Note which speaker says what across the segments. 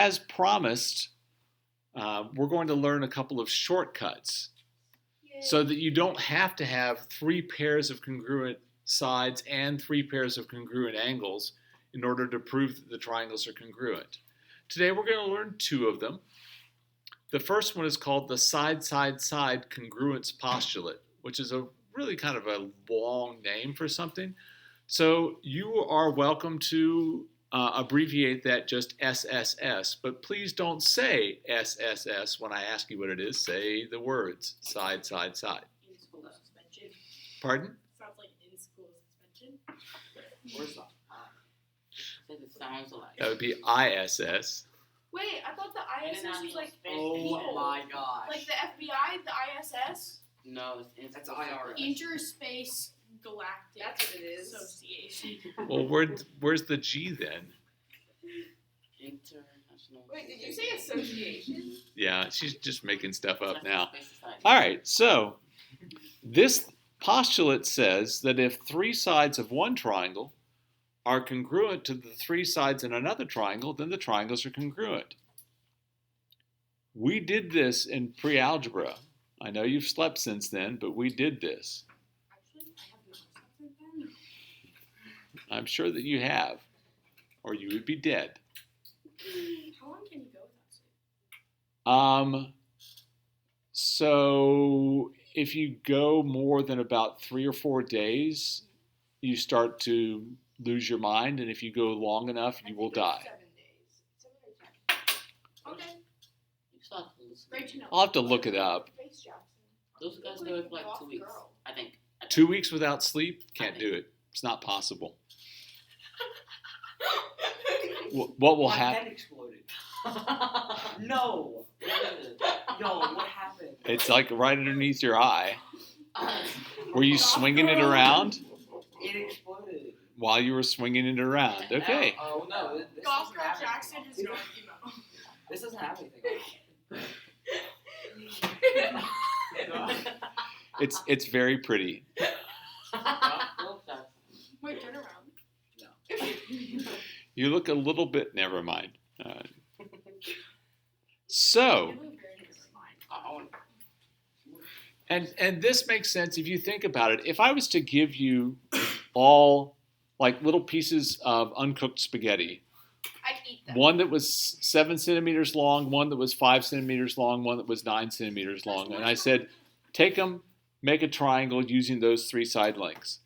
Speaker 1: as promised, we're going to learn a couple of shortcuts so that you don't have to have 3 pairs of congruent sides and 3 pairs of congruent angles in order to prove that the triangles are congruent. Today we're going to learn 2 of them. The first one is called the side-side-side congruence postulate, which is a really kind of a long name for something. So you are welcome to abbreviate that just SSS, but please don't say SSS when I ask you what it is. Say the words side, side, side.
Speaker 2: In school suspension.
Speaker 1: Pardon?
Speaker 2: Sounds like in school suspension.
Speaker 3: Where's the I? It sounds like.
Speaker 1: That would be ISS.
Speaker 2: Wait, I thought the ISS was like
Speaker 3: Oh
Speaker 2: people.
Speaker 3: my gosh.
Speaker 2: Like the FBI, the ISS?
Speaker 3: No, it's
Speaker 4: IRS.
Speaker 2: Interspace Galactic
Speaker 4: That's what it is.
Speaker 2: Association.
Speaker 1: Well, where's the G then?
Speaker 3: International.
Speaker 4: Wait, did you say association?
Speaker 1: Yeah, she's just making stuff up now.
Speaker 3: Space Society.
Speaker 1: All right, so this postulate says that if 3 sides of one triangle are congruent to the 3 sides in another triangle, then the triangles are congruent. We did this in pre-algebra. I know you've slept since then, but we did this.
Speaker 2: Actually, I have not something then.
Speaker 1: I'm sure that you have, or you would be dead.
Speaker 2: How long can you go without sleep?
Speaker 1: So if you go more than about 3 or 4 days, you start to lose your mind, and if you go long enough, you will die.
Speaker 4: 7 days. 7 or 10.
Speaker 2: Okay,
Speaker 3: You still have to listen.
Speaker 2: great to know.
Speaker 1: I'll have to look it up.
Speaker 4: Face Jackson.
Speaker 3: Those guys do it for like 2 weeks.
Speaker 4: Girl.
Speaker 3: I think.
Speaker 1: 2 weeks without sleep? Can't do it. It's not possible. What will
Speaker 4: My
Speaker 1: happen?
Speaker 4: head exploded. No. Yo, what happened?
Speaker 1: It's like right underneath your eye. Were you swinging it around
Speaker 4: It exploded.
Speaker 1: while you were swinging it around? Okay.
Speaker 4: Oh no, this
Speaker 2: Golf
Speaker 4: doesn't
Speaker 2: Girl
Speaker 4: have
Speaker 2: Jackson
Speaker 4: anything.
Speaker 2: is not emo.
Speaker 4: This doesn't have anything.
Speaker 1: It's very pretty.
Speaker 2: Wait, turn around.
Speaker 1: You look a little bit. Never mind. So.
Speaker 2: You look very different.
Speaker 1: And this makes sense if you think about it. If I was to give you all like little pieces of uncooked spaghetti,
Speaker 2: I'd eat them.
Speaker 1: one that was 7 centimeters long, one that was 5 centimeters long, one that was 9 centimeters long, and I said, take them, make a triangle using those 3 side lengths.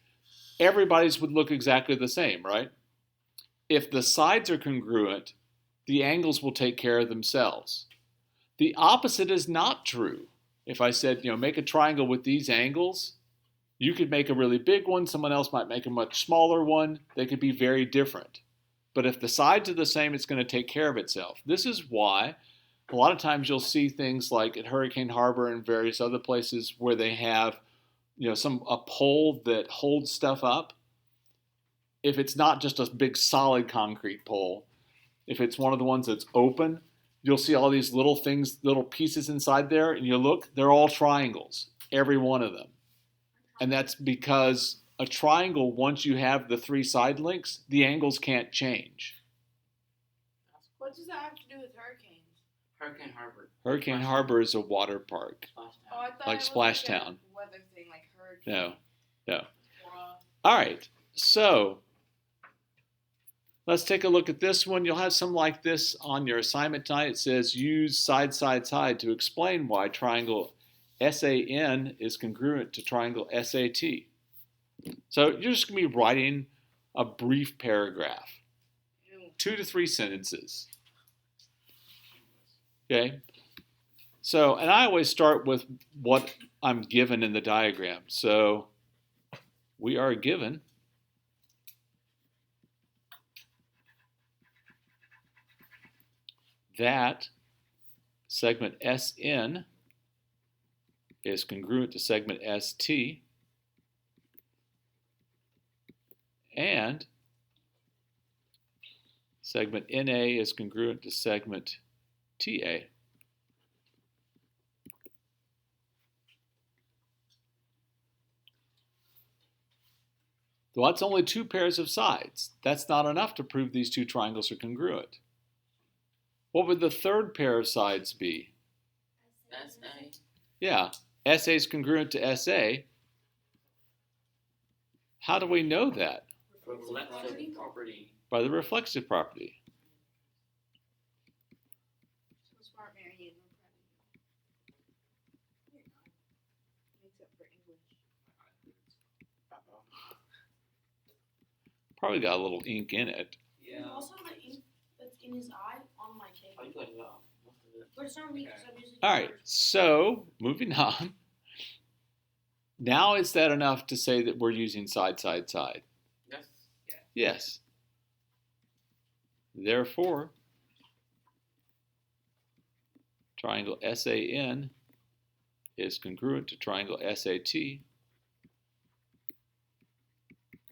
Speaker 1: Everybody's would look exactly the same, right? If the sides are congruent, the angles will take care of themselves. The opposite is not true. If I said, make a triangle with these angles, you could make a really big one, someone else might make a much smaller one. They could be very different. But if the sides are the same, it's going to take care of itself. This is why a lot of times you'll see things like at Hurricane Harbor and various other places where they have, a pole that holds stuff up. If it's not just a big solid concrete pole, if it's one of the ones that's open, you'll see all these little things, little pieces inside there, and you look, they're all triangles, every one of them. And that's because a triangle, once you have the 3 side links, the angles can't change.
Speaker 2: What does that have to do with hurricanes?
Speaker 3: Hurricane Harbor.
Speaker 1: Hurricane Harbor is a water park,
Speaker 3: Splash
Speaker 2: Oh, I thought
Speaker 1: like
Speaker 2: it was
Speaker 1: Splash
Speaker 2: like
Speaker 1: Town.
Speaker 2: a weather thing, like hurricane.
Speaker 1: No. All right, so let's take a look at this one. You'll have some like this on your assignment tonight. It says use side, side, side to explain why triangle SAN is congruent to triangle SAT. So you're just going to be writing a brief paragraph, 2 to 3 sentences. Okay? So, and I always start with what I'm given in the diagram. So we are given that segment SN is congruent to segment ST, and segment NA is congruent to segment TA. Well, that's only 2 pairs of sides. That's not enough to prove these 2 triangles are congruent. What would the third pair of sides be?
Speaker 3: SA.
Speaker 1: Yeah, SA is congruent to SA. How do we know that?
Speaker 3: Reflexive property.
Speaker 1: By the reflexive property.
Speaker 2: So smart, Marianne. We're proud of you. Except for English.
Speaker 1: Probably got a little ink in it.
Speaker 2: There's also the ink that's in his eye on my cake.
Speaker 3: I like that. Most of it.
Speaker 2: But it's not me because I'm using
Speaker 1: All right,
Speaker 2: yours.
Speaker 1: so moving on. Now is that enough to say that we're using side, side, side?
Speaker 3: Yes.
Speaker 1: Yes. Therefore, triangle SAN is congruent to triangle SAT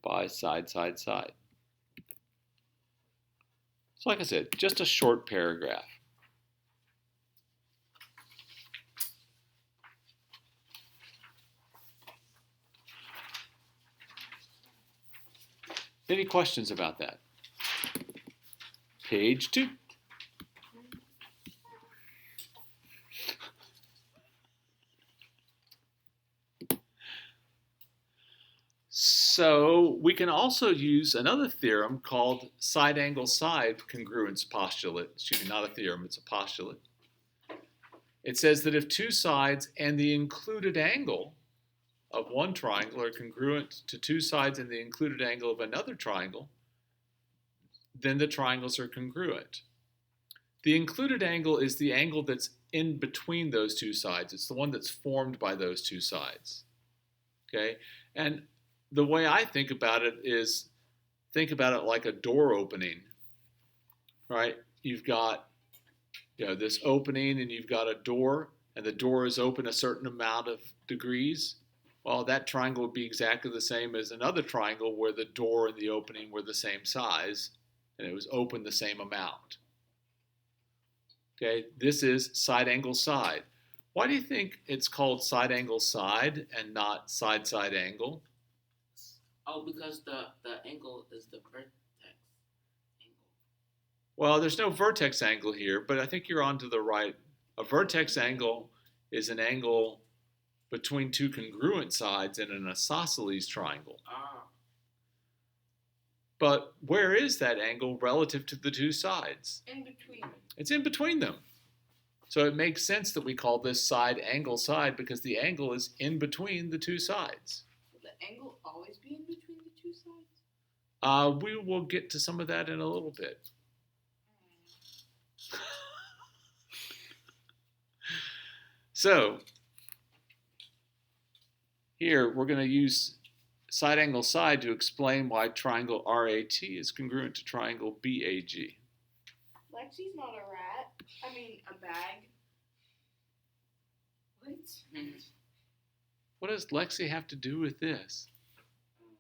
Speaker 1: by side, side, side. So like I said, just a short paragraph. Any questions about that? Page 2. So we can also use another theorem called side angle side congruence postulate. Excuse me, not a theorem, it's a postulate. It says that if two sides and the included angle of one triangle are congruent to two sides and the included angle of another triangle, then the triangles are congruent. The included angle is the angle that's in between those two sides. It's the one that's formed by those two sides. Okay? And the way I think about it is, think about it like a door opening, right? You've got, this opening and you've got a door, and the door is open a certain amount of degrees. Well, that triangle would be exactly the same as another triangle where the door and the opening were the same size, and it was open the same amount. Okay, this is side angle side. Why do you think it's called side angle side and not side side angle?
Speaker 3: Oh, because the angle is the vertex angle.
Speaker 1: Well, there's no vertex angle here, but I think you're onto the right. A vertex angle is an angle between two congruent sides in an isosceles triangle.
Speaker 3: Ah.
Speaker 1: But where is that angle relative to the two sides?
Speaker 2: In between.
Speaker 1: It's in between them. So it makes sense that we call this side angle side because the angle is in between the two sides.
Speaker 2: Will the angle always be in between the two sides?
Speaker 1: We will get to some of that in a little bit. So here we're going to use side angle side to explain why triangle RAT is congruent to triangle BAG.
Speaker 2: Lexi's not a rat. I mean, a bag. What?
Speaker 1: What does Lexi have to do with this?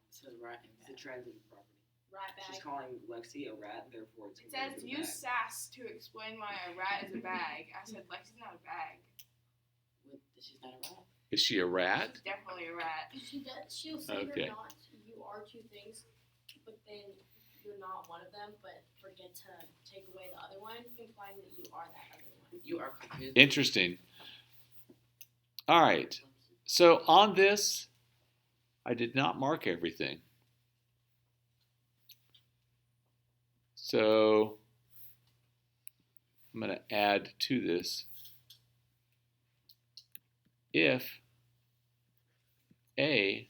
Speaker 3: It's a rat and
Speaker 4: It's a transitive property.
Speaker 2: Rat
Speaker 4: She's
Speaker 2: bag.
Speaker 4: calling Lexi a rat, therefore it's
Speaker 2: It says
Speaker 4: a
Speaker 2: use sass to explain why a rat is a bag. I said Lexi's not a bag.
Speaker 3: She's not a rat.
Speaker 1: Is she a rat?
Speaker 2: She's definitely a rat.
Speaker 5: She does. She'll say
Speaker 1: Okay.
Speaker 5: you're not. You are two things, but then you're not one of them. But forget to take away the other one, implying that you are that other one.
Speaker 3: You are confused.
Speaker 1: Interesting. All right. So on this, I did not mark everything. So I'm going to add to this. If A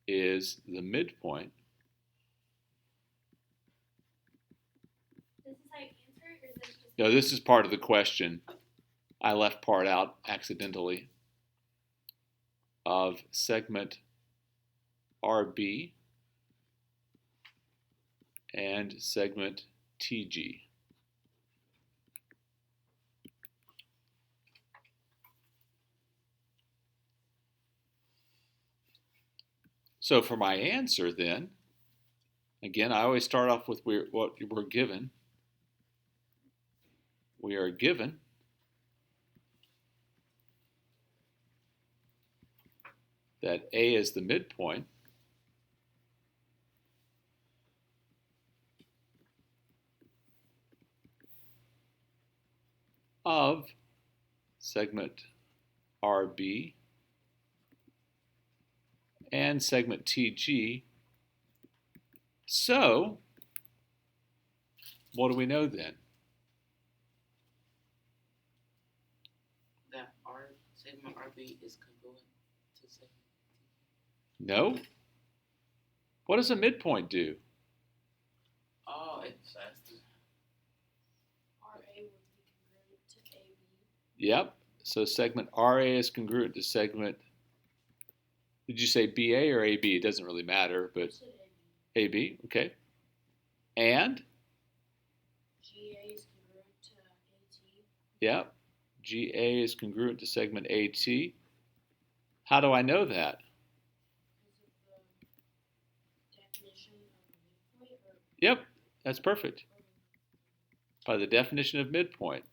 Speaker 1: is the midpoint,
Speaker 5: This is how you answer it, or is this just?
Speaker 1: no, this is part of the question. I left part out accidentally of segment RB and segment TG. So for my answer then, again, I always start off with what we're given. We are given that A is the midpoint. of segment RB and segment TG. So, what do we know then?
Speaker 3: That R segment RB is congruent to segment.
Speaker 1: No. What does a midpoint do?
Speaker 3: Oh, it's
Speaker 5: RA would be congruent to AB.
Speaker 1: Yep. So segment RA is congruent to segment. Did you say BA or AB? It doesn't really matter,
Speaker 5: I
Speaker 1: but
Speaker 5: said AB.
Speaker 1: AB, okay. And
Speaker 5: GA is congruent to AT.
Speaker 1: yep, GA is congruent to segment AT. How do I know that?
Speaker 5: Because of the definition of a midpoint or
Speaker 1: Yep, that's perfect. By the definition of midpoint.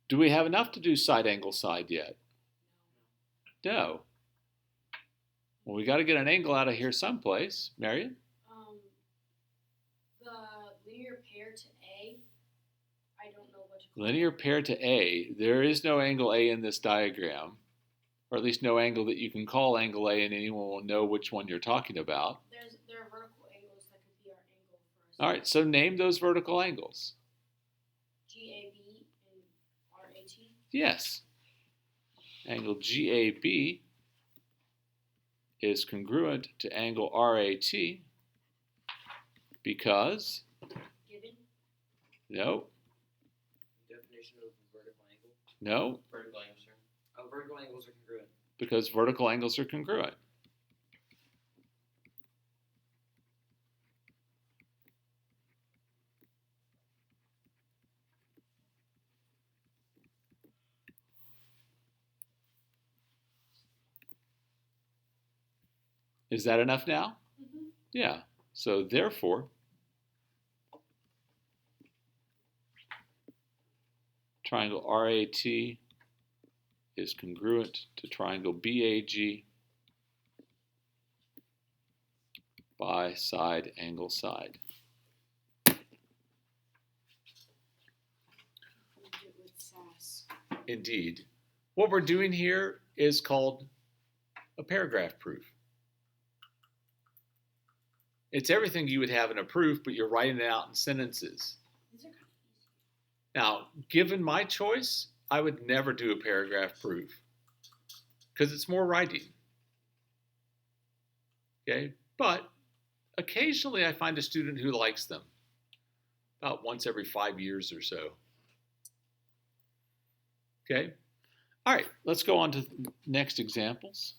Speaker 1: Do we have enough to do side angle side yet? No. Well, we got to get an angle out of here someplace, Marion.
Speaker 5: The linear pair to A, I don't know what to call
Speaker 1: Linear
Speaker 5: it.
Speaker 1: pair to A. There is no angle A in this diagram, or at least no angle that you can call angle A, and anyone will know which one you're talking about.
Speaker 5: There are vertical angles that could be our angle for
Speaker 1: All right, so name those vertical angles.
Speaker 5: GAB and RAT.
Speaker 1: Yes. Angle GAB is congruent to angle RAT because,
Speaker 5: Given.
Speaker 1: no,
Speaker 4: Definition of a vertical angle.
Speaker 1: no,
Speaker 3: vertical angle, sir.
Speaker 4: Oh, vertical angles are congruent.
Speaker 1: because vertical angles are congruent. Is that enough now?
Speaker 5: Mm-hmm.
Speaker 1: Yeah. So therefore, triangle RAT is congruent to triangle BAG by side angle side.
Speaker 5: With SAS.
Speaker 1: Indeed. What we're doing here is called a paragraph proof. It's everything you would have in a proof, but you're writing it out in sentences.
Speaker 5: These are kind of easy.
Speaker 1: Now, given my choice, I would never do a paragraph proof because it's more writing. Okay, but occasionally I find a student who likes them, about once every 5 years or so. Okay, all right, let's go on to the next examples.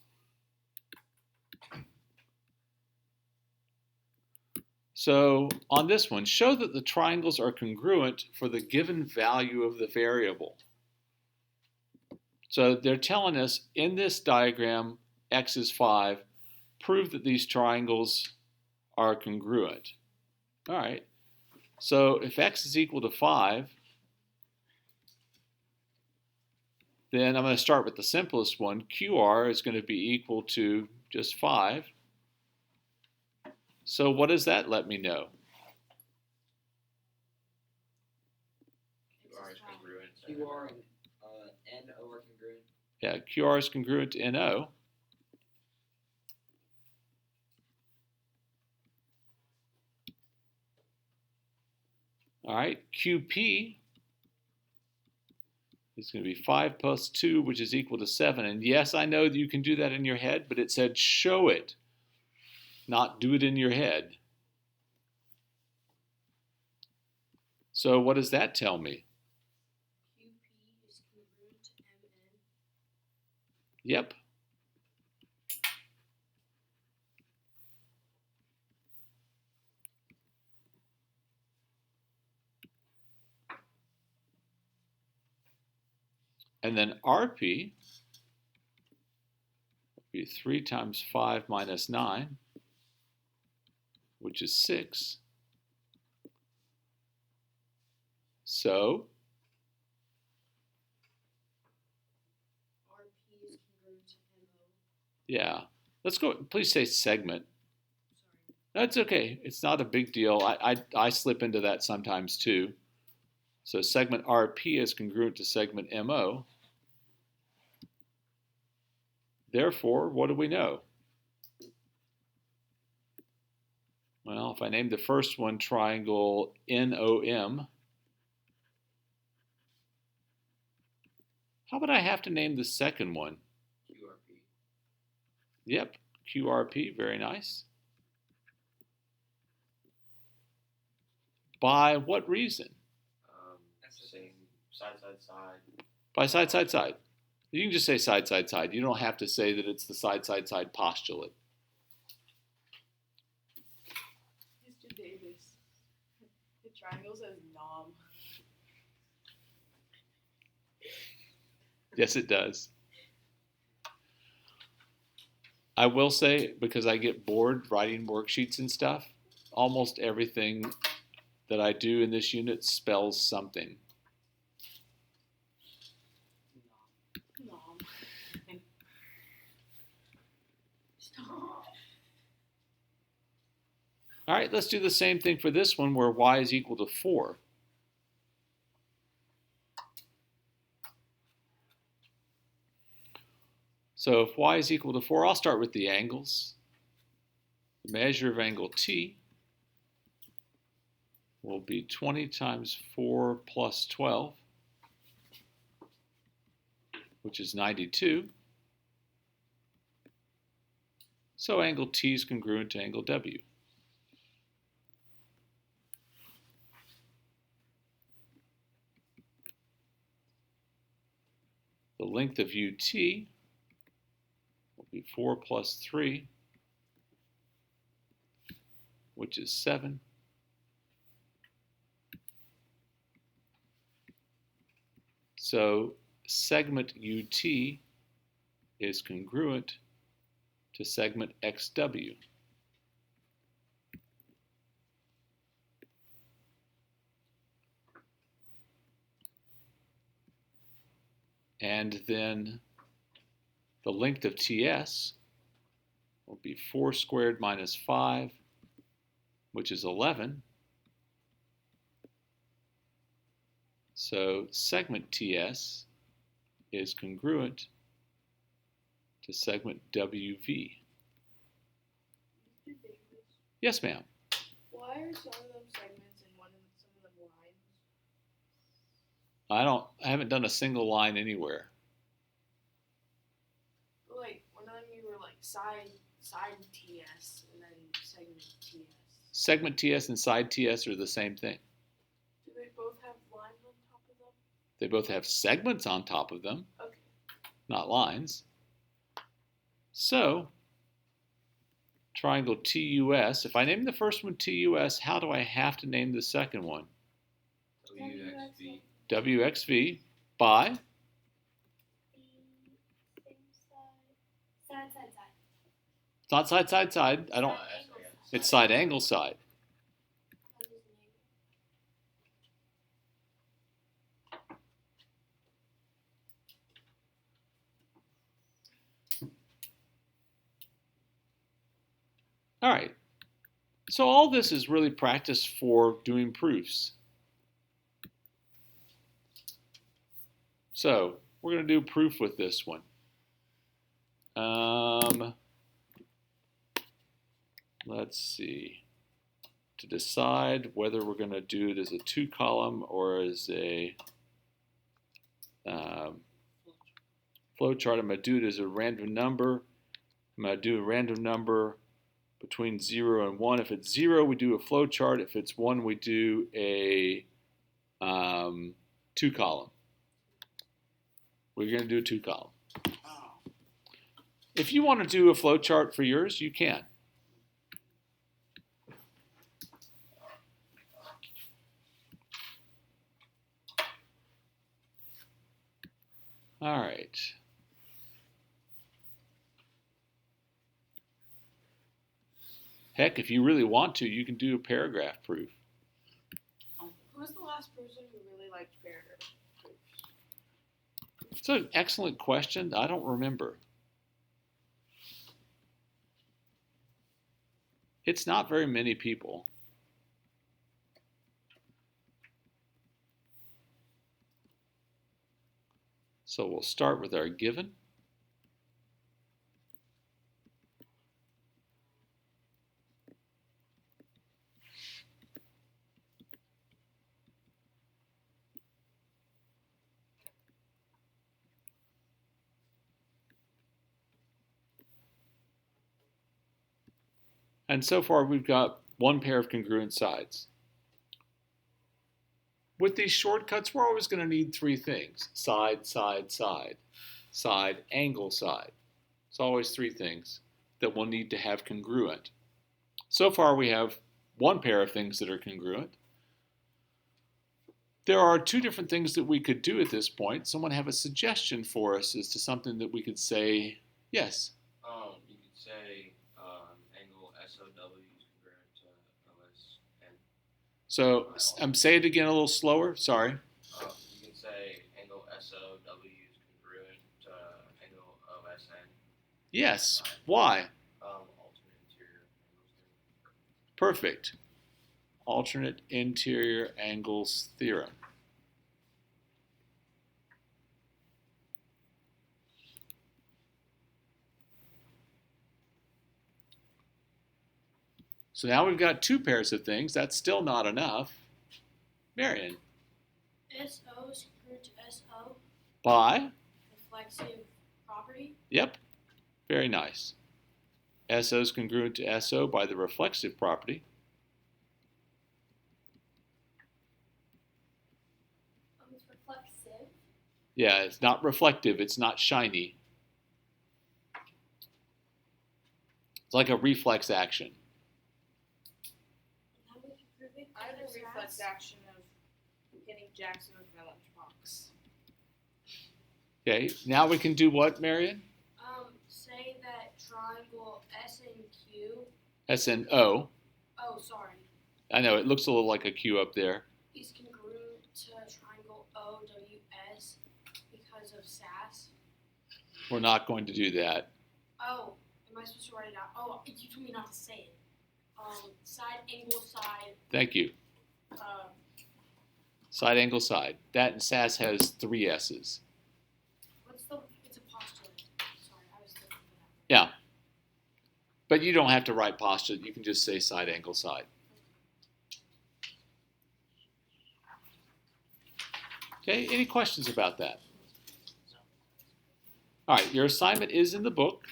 Speaker 1: So on this one, show that the triangles are congruent for the given value of the variable. So they're telling us in this diagram, x is 5, prove that these triangles are congruent. All right, so if x is equal to 5, then I'm going to start with the simplest one. QR is going to be equal to just 5. So what does that let me know?
Speaker 3: QR is congruent.
Speaker 4: QR and NO are congruent.
Speaker 1: Yeah, QR is congruent to NO. All right, QP is going to be 5 plus 2, which is equal to 7. And yes, I know that you can do that in your head, but it said show it, not do it in your head. So what does that tell me?
Speaker 5: QP is congruent to MN.
Speaker 1: Yep. And then RP would be 3 times 5 minus 9, which is 6. So Yeah. Let's go. Please say segment.
Speaker 2: Sorry.
Speaker 1: That's okay. It's not a big deal. I slip into that sometimes too. So segment RP is congruent to segment MO. Therefore, what do we know? Well, if I name the first one triangle NOM, how would I have to name the second one?
Speaker 4: QRP.
Speaker 1: Yep, QRP, very nice. By what reason?
Speaker 3: Same side, side, side.
Speaker 1: By side, side, side. You can just say side, side, side. You don't have to say that it's the side, side, side postulate.
Speaker 2: Mr. Davis. The triangle says nom.
Speaker 1: Yes, it does. I will say, because I get bored writing worksheets and stuff, almost everything that I do in this unit spells something.
Speaker 2: Nom. Stop.
Speaker 1: All right, let's do the same thing for this one where y is equal to 4. So if y is equal to 4, I'll start with the angles. The measure of angle T will be 20 times 4 plus 12, which is 92. So angle T is congruent to angle W. The length of UT will be 4 plus 3, which is 7. So segment UT is congruent to segment XW. And then the length of TS will be 4 squared minus 5, which is 11. So segment TS is congruent to segment WV.
Speaker 2: Mr. Davis.
Speaker 1: Yes, ma'am.
Speaker 2: Why are some of them segments and some of them lines?
Speaker 1: I haven't done a single line anywhere.
Speaker 2: Like one of them you were like side TS and then segment TS.
Speaker 1: Segment TS and side TS are the same thing.
Speaker 2: Do they both have lines on top of them?
Speaker 1: They both have segments on top of them,
Speaker 2: Okay.
Speaker 1: not lines. So, triangle TUS, if I name the first one TUS, how do I have to name the second one?
Speaker 4: WXV.
Speaker 1: WXV by?
Speaker 5: Side, side, side.
Speaker 1: It's not side, side, side. I don't. It's side, angle, side. All right. So all this is really practice for doing proofs. So we're going to do proof with this one. Let's see. To decide whether we're going to do it as a 2-column or as a flow chart, I'm going to do it as a random number. I'm going to do a random number between 0 and 1. If it's 0, we do a flow chart. If it's 1, we do a 2-column. We're going to do a 2-column. If you want to do a flow chart for yours, you can. All right. Heck, if you really want to, you can do a paragraph proof.
Speaker 2: Who was the last person who really liked paragraph proofs?
Speaker 1: It's an excellent question. I don't remember. It's not very many people. So we'll start with our given. And so far we've got one pair of congruent sides. With these shortcuts, we're always going to need three things: side, side, side, side, angle, side. It's always three things that we'll need to have congruent. So far we have one pair of things that are congruent. There are two different things that we could do at this point. Someone have a suggestion for us as to something that we could say, yes?
Speaker 4: You could say angle SOW is congruent to OSN.
Speaker 1: So say it again a little slower, sorry.
Speaker 4: You can say angle SOW is congruent to angle OSN.
Speaker 1: Yes, why?
Speaker 4: Alternate interior angles.
Speaker 1: Perfect. Alternate interior angles theorem. So now we've got two pairs of things. That's still not enough. Marion.
Speaker 5: SO is congruent to SO.
Speaker 1: By?
Speaker 5: Reflexive property.
Speaker 1: Yep. Very nice. SO is congruent to SO by the reflexive property.
Speaker 5: It's reflexive.
Speaker 1: Yeah, it's not reflective. It's not shiny. It's like a reflex action.
Speaker 5: How would you prove it?
Speaker 2: I have a reflex action of hitting Jackson with my lunchbox.
Speaker 1: Okay, now we can do what, Marion?
Speaker 5: Say that triangle SNQ.
Speaker 1: SNO.
Speaker 5: Oh, sorry.
Speaker 1: I know, it looks a little like a Q up there.
Speaker 5: Is congruent to triangle OWS because of SAS.
Speaker 1: We're not going to do that.
Speaker 5: Oh, am I supposed to write it out? Oh, you told me not to say it. Side angle side.
Speaker 1: Thank you. Side angle side. That in SAS has three S's.
Speaker 5: It's a postulate. Sorry, I was looking for that.
Speaker 1: Yeah. But you don't have to write postulate. You can just say side angle side. Okay, any questions about that? All right, your assignment is in the book.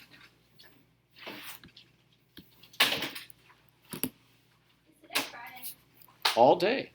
Speaker 5: Is it Friday?
Speaker 1: All day.